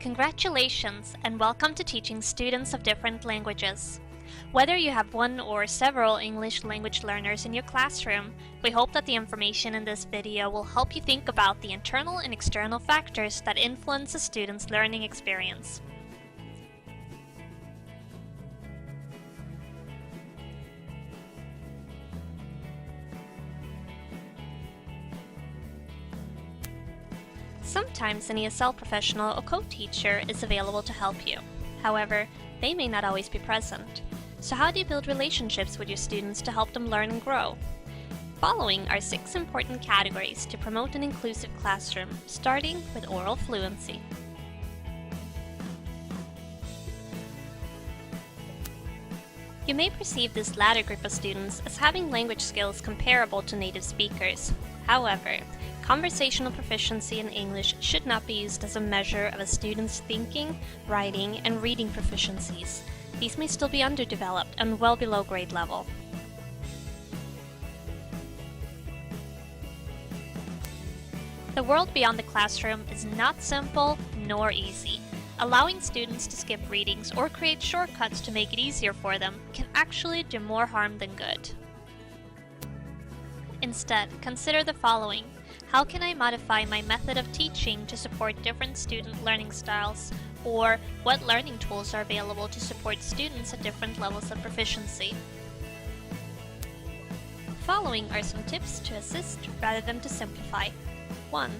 Congratulations and welcome to teaching students of different languages. Whether you have one or several English language learners in your classroom, we hope that the information in this video will help you think about the internal and external factors that influence a student's learning experience. Sometimes an ESL professional or co-teacher is available to help you. However, they may not always be present. So how do you build relationships with your students to help them learn and grow? Following are 6 important categories to promote an inclusive classroom, starting with oral fluency. You may perceive this latter group of students as having language skills comparable to native speakers. However, conversational proficiency in English should not be used as a measure of a student's thinking, writing, and reading proficiencies. These may still be underdeveloped and well below grade level. The world beyond the classroom is not simple nor easy. Allowing students to skip readings or create shortcuts to make it easier for them can actually do more harm than good. Instead, consider the following. How can I modify my method of teaching to support different student learning styles? Or what learning tools are available to support students at different levels of proficiency? Following are some tips to assist rather than to simplify. 1.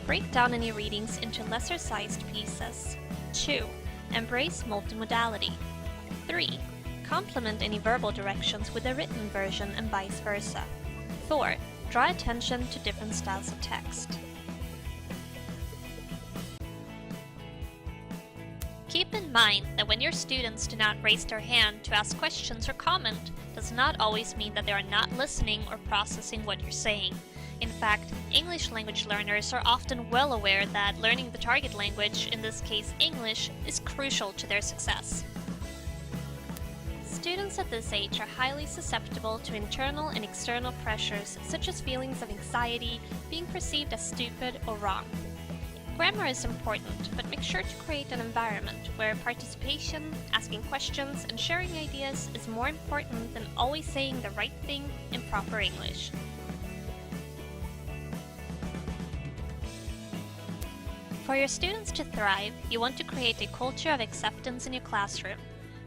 Break down any readings into lesser-sized pieces. 2. Embrace multimodality. 3. Complement any verbal directions with a written version and vice versa. 4. Draw attention to different styles of text. Keep in mind that when your students do not raise their hand to ask questions or comment, does not always mean that they are not listening or processing what you're saying. In fact, English language learners are often well aware that learning the target language, in this case English, is crucial to their success. Students at this age are highly susceptible to internal and external pressures such as feelings of anxiety, being perceived as stupid or wrong. Grammar is important, but make sure to create an environment where participation, asking questions, and sharing ideas is more important than always saying the right thing in proper English. For your students to thrive, you want to create a culture of acceptance in your classroom.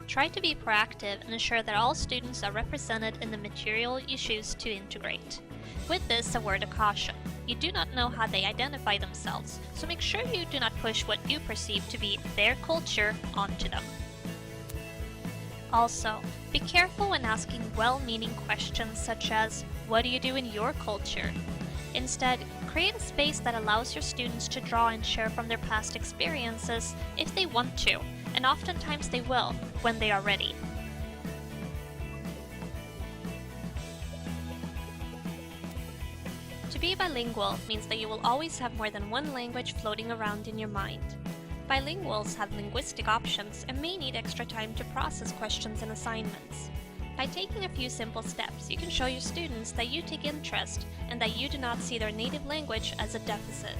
Try to be proactive and ensure that all students are represented in the material you choose to integrate. With this, a word of caution. You do not know how they identify themselves, so make sure you do not push what you perceive to be their culture onto them. Also, be careful when asking well-meaning questions such as, "What do you do in your culture?" Instead, create a space that allows your students to draw and share from their past experiences if they want to, and oftentimes they will when they are ready. To be bilingual means that you will always have more than one language floating around in your mind. Bilinguals have linguistic options and may need extra time to process questions and assignments. By taking a few simple steps, you can show your students that you take interest and that you do not see their native language as a deficit.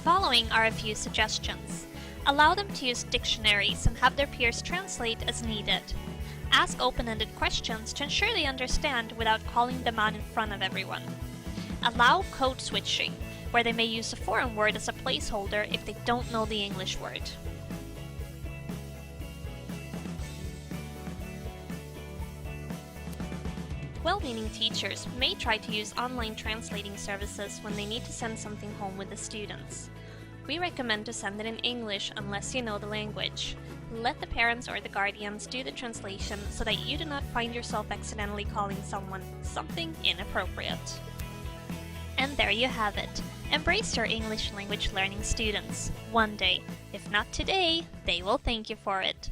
Following are a few suggestions. Allow them to use dictionaries and have their peers translate as needed. Ask open-ended questions to ensure they understand without calling them out in front of everyone. Allow code switching, where they may use a foreign word as a placeholder if they don't know the English word. Well-meaning teachers may try to use online translating services when they need to send something home with the students. We recommend to send it in English unless you know the language. Let the parents or the guardians do the translation so that you do not find yourself accidentally calling someone something inappropriate. And there you have it. Embrace your English language learning students. One day, if not today, they will thank you for it.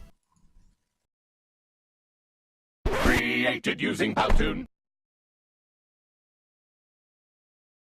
Created using Powtoon.